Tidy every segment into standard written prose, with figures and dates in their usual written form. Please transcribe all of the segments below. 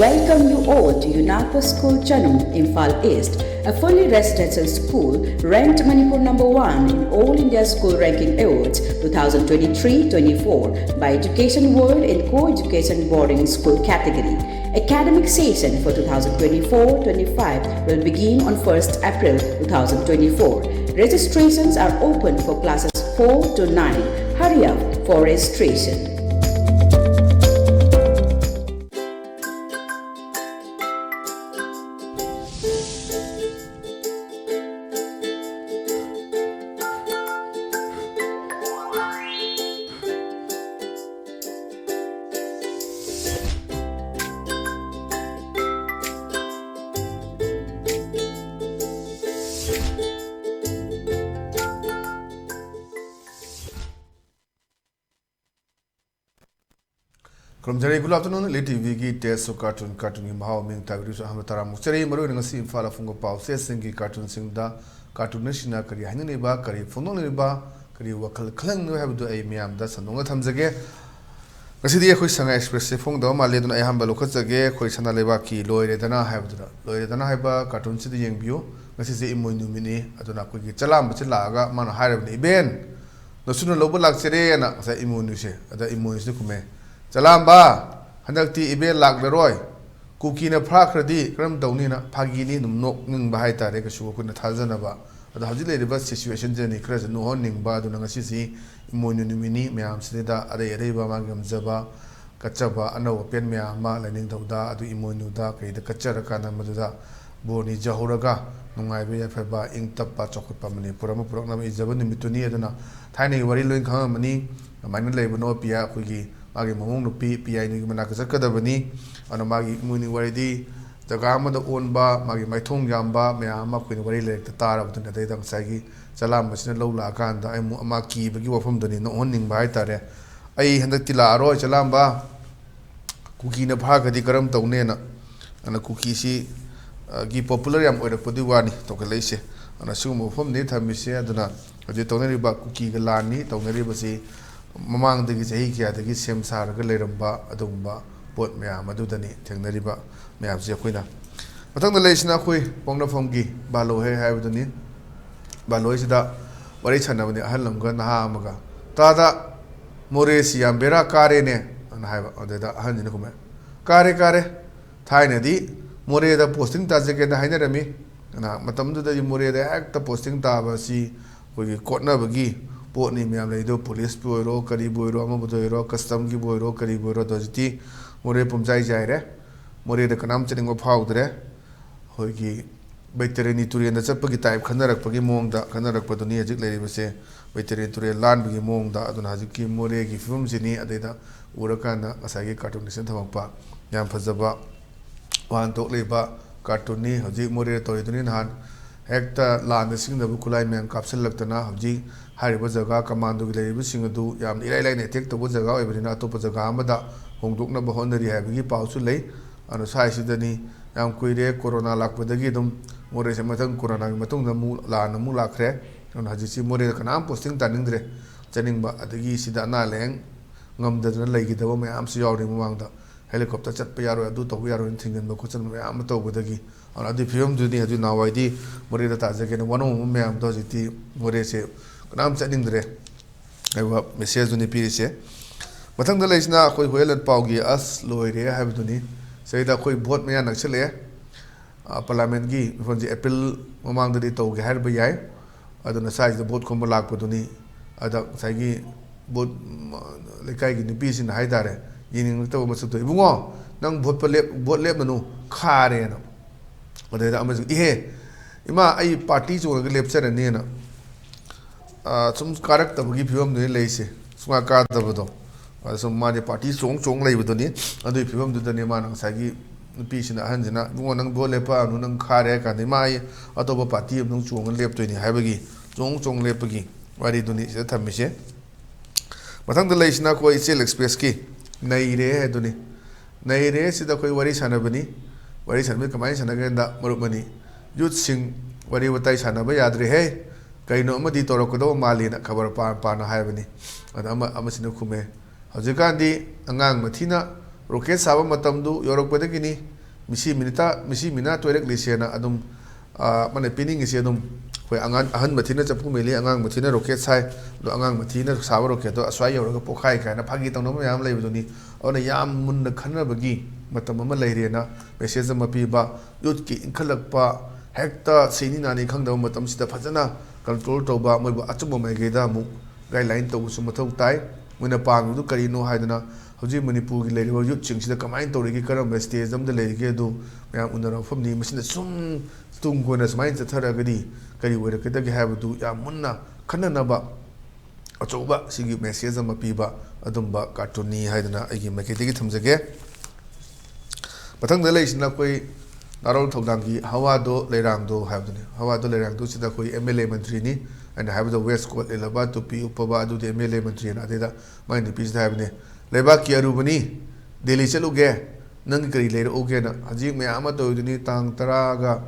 welcome you all to UNAPO School Chanum, Imphal East, a fully residential school ranked Manipur #1 in All India School Ranking Awards 2023-24 by Education World in Co-Education Boarding School category. Academic session for 2024-25 will begin on 1st April 2024. Registrations are open for classes 4 to 9. Hurry up for registration. Good afternoon, ELITETV test so cartoon in Mahao Ming Taviru Hamatara Muchari Maru and Sim Fala Fungo Pau, Sessingi cartoon Singda, cartoon Nashina, Kari Haniniba, Kari Funoniba, Kari Wakal Clang, no have to a miam, that's another times again. Rasidia Kusanga Express Fungdo, Maledon Ahamba Lokazage, Kuisana Levaki, Loy Dana Habda, Loy Dana Haba, cartoon city young view, Mrs. Immunumini, Adonaku, Chalam, Chilaga, Man Harabni Ben. No sooner Lobo Luxury and the Immunuse, the Immunukume. Jalamba, Handakti Ibe Lak the Roy, Cookie in a Prakradi, Gram Downina, Pagini, Ning Bahita, Rekashu, Tazanaba, the Hajile reverse situation journey, Crescent, no honing bad on Sisi, Immunumini, Miam Seda, Ade Reba Magam Zaba, Kachaba, Ano, Pen Miama, Lenin Dauda, the Immunuda, the Kacharakana Maduda, Boni Jahoraga, Nungai Feba, Ink Tapa Chokopamani, Purama program is the one in between Tiny Warilin Harmony, a minor labor no Pia, Kugi. Magi Mamung Lupi, Pia Nimanaka Davani, on a Magi Muni Waridi, the Gama the Onba, Magi Maitung Yamba, Mayama, Queen Wari Lake, the Tar of the Nadam Sagi, Salam, Lola Kanda, Maki, Bagiwa from the no owning by Tare. I Handakila, Roy Chalamba, Cookie in a park at the Garam Taunena, and a cookie she give popularium or the Pudiwani, Tokalese, and assume of home native Missia Dona, the Toneriba Cookie Galani, Toneribasi. Mamang the Gizakia, the Gisem Sar, Galeramba, Adumba, Port Mea, Madudani, Teneriba, Mea Zaquina. But on the Lation Akui, Pongna Fongi, Balo have the need. Balo is that what is another Halam Gana Hamaga. Tada Moresi Ambera Carene, and have on the Hanjinakume. Care, Tiny, More the posting Tazak and the Hinerami, and Matam to the More the act the posting Tabasi, with Kotna Bagi. Portney Miamado, Police Bureau, Cariburo, Amabuero, Custom Gibuero, Cariburo, Dojiti, More Pumzai Jaire, More the Kanam setting of powder, Hoiki, Veteran Turi and the Sapagi type, Kanarak Pagimonda, Kanarak Patonia, Lady was say, Veteran Turi land Bimonda, Adonaziki, Moregi, Fumzini, Adeda, Urakana, Asagi cartoon Centampa, Yam Pazaba, one Tokleba, Cartoni, Haji More Toridun hand, Hector Land, the Sing the Bukulai Man, Capsule Lactana, Haji. Harry Zaga, Commando Village, Single, Yam, Elaine, take the Wazaga, every night to Pazagama, Hong Dukna Bahonari, having a pau to lay, and a size of the knee, Yam Quide, Corona Lac with the Gidum, Mores and Matan Corona, Matung the Mula, Mula Cre, and Haji More Canam posting Tanindre, turning at the Gisidana Lang, Ngum doesn't like it, the woman I'm seeing among the helicopter chat Piaro, do to we are in Tingan, the Custom Amato with the Gi. On a diffume to the now ID, Morida Tazagan, one of whom I am does it, Morese. I'm sending the messages on the PDC. But on the list now, who will let Paugi us, Loiria have to need. Say that we bought me an actually Parliament Gi from the April among the Dito Herbayai. I don't know size the boat Combolak Potuni, other Sagi boat Lekai in the piece in the Haidare, Yining the Masuto. Bungo, Nang boat Lebano, Careno. But they are amazing. Ima, I parties will live said and Nina. Some character will give you the lazy, smart card of the some money parties, strong lay with the knee, and if you come to the Neman Sagi, the piece in the hands in one and Bolepa, Nunang Karek, and the Mai, out of a party of Nung and left to any Habagi, Zong Lepagi, why did you need the Tamishe? But on the Lation Aqua is still express key. Naire Hedoni. Naire is the Koi Waris Hanabani, Waris and Milkamais and again that Murumani. You'd sing whatever Tais Hanabayadri, hey. Kaino Madi Torokodo Mali na cover Pana Havani, and Amasino Kume. Hajikandi, Angang Matina, Rocket Saba Matamdu, Yorok Pedagini, misi mina toilet lisena adum mane pinning isi adum koi ahan mathina chapu meli angang mathina rocket sai do angang mathina sawa rocket to aswai yoraga pokhai kaina phagi tawna mayam leibuduni ona yam munna khanna bagi matam ama leirena message ama piba youth ki inkhalakpa hekta sini nani khangdaw matam sida phajana control tawba moi achumo mai geda mu guideline tawu su mathau tai moina pang du kari no haidana hoji manipur gi leiribo youth ching sida kamai tawrigi karam stage am da leige du mayam unara famni masina sum tung gona smai chathara gadi kari wera kedagi habdu ya munna khanna ba achoba sigi message ama piba adumba cartooni haidana agi maketi gi thamjage pathang da leisina koi narol thogdangi hawa do leirang do habdune hawa do leirang do sida koi MLA mantri ni and have the west coast elaba to pi upaba do the MLA mantri na da mai ni pis da habne leba ki arubani delhi chaluge nang kari leir oge na haji me ama to duni tang taraga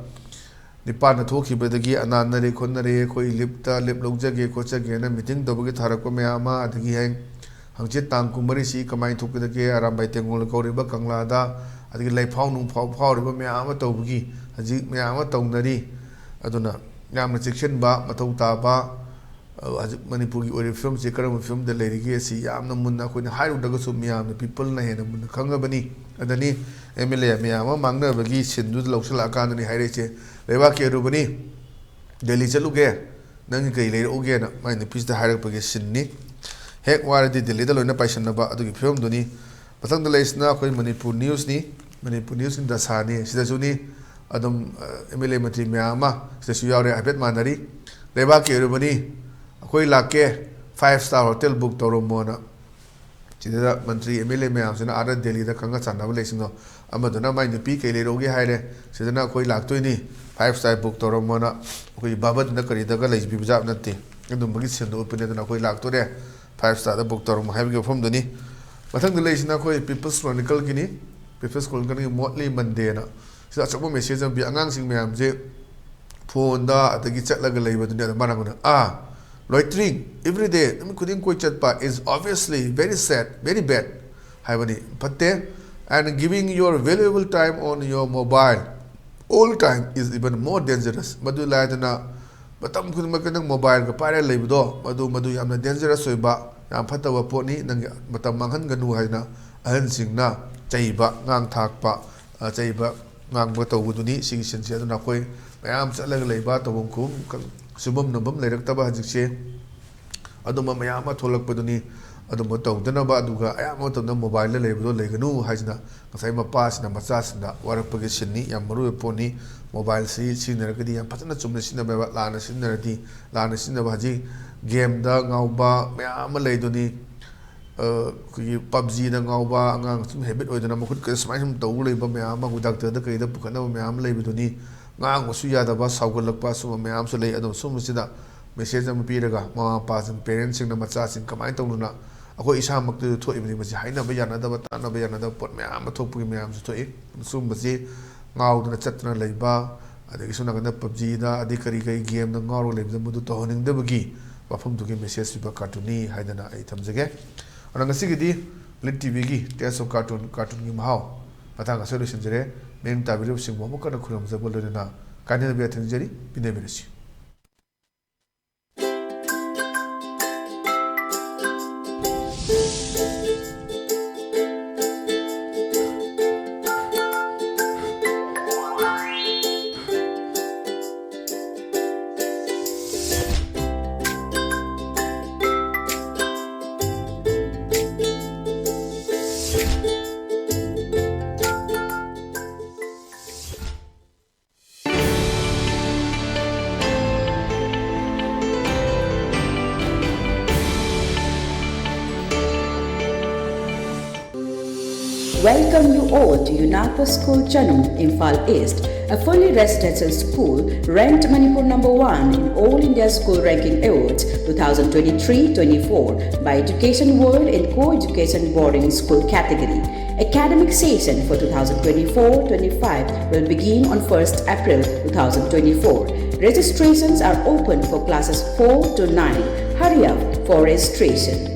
nipan na thoki bedagi ananare khonnare koi lipta lip logjage khochage na meeting dobagi tharakpa me ama adagi hang hangche tang kumari si kamai thokidage arambai tengol koriba kangla da adagi laifau nung phau riba me ama tobagi haji me ama tawnari aduna yamna section ba mathau ta ba manipur gi ori film se karam film da leirige si yamna munna koina hairu daga su me amna people na hena munna khangabani adani MLA me ama mangna bagi sindu loksal akandani haire che leba ke rubani delhi chaluge nang kai leir oge na mai ni pis da harak page sinni hek war di delhi da loina paisana ba adugi film duni pathang da leisna koi manipur news ni da sani sida suni adum MLA matri me ama sida su yaure abet manari leba ke rubani koi lake 5-star hotel book toro mona sida mantri MLA me amsina ara delhi da khanga channa leisno amaduna mai ni pi kai leir oge haire sida na koi laktoi ni 5-star book toro mona koi babat na kari daga leis bi bijab nate adum bagi sendo opine na koi lakto re 5-star da book toro mo habi ge phom duni mathang da leisna koi people's chronicle kini people's chronicle ni motly monday na sida chakbo message am bi angang sing me am je phone da adagi chatlaga leiba duni da managuna loitering every day nami khuding koi chatpa is obviously very sad very bad haibani patte and giving your valuable time on your mobile all time is even more dangerous madu laidana batam khudma kanang mobile ga pare leibudo madu yamna dangerous oiba yam phatawa poni nang batam manghan ganu haina ahan singna chaiba ngang thakpa chaiba ngang ba tawuduni sing sense aduna koi mayam chalaga leiba tawum ku subam nabam leirak-taba hajikse aduma mayama tholakpaduni aduma tawdana ba aduga ayama tawna mobile la leibudo leiganu haisna ngasai mapa sina macha sina warakpage sinni yam maru poni mobile si sinaragadi yam patana chumna sinaba lana sinaba haji game da ngauba mayama leiduni ki PUBG da ngauba angang sum habit oidana makhut ka smai sum taw leiba mayama gu doctor da kai da pukana mayam leibuduni ngang wasu yada ba saugolakpa sum mayam su lei adum sum sida message am piraga mama pa sing parents sing na macha sing kamai tawluna akoi isa mak tu thoi bani masi haina ba yana da ta na ba yana da pot mayam thokpu mayam su thoi sum basi ngau da chatna leiba adagi suna ga PUBG da adi kari kai game da ngau leiba mudu to honing da bagi wafam du ge message ba cartooni haidana ai thamjage ananga sigidi ELITETV gi test of cartoon gi mahau patanga solution jere mem tabiru sing mo kana khuram zabolena kanena be thanjari bine meresi Welcome you all to UNAPA School Chanum, Imphal East, a fully residential school ranked Manipur #1 in All India School Ranking Awards 2023-24 by Education World in Co-Education Boarding School category. Academic session for 2024-25 will begin on 1st April 2024. Registrations are open for classes 4 to 9. Hurry up for registration.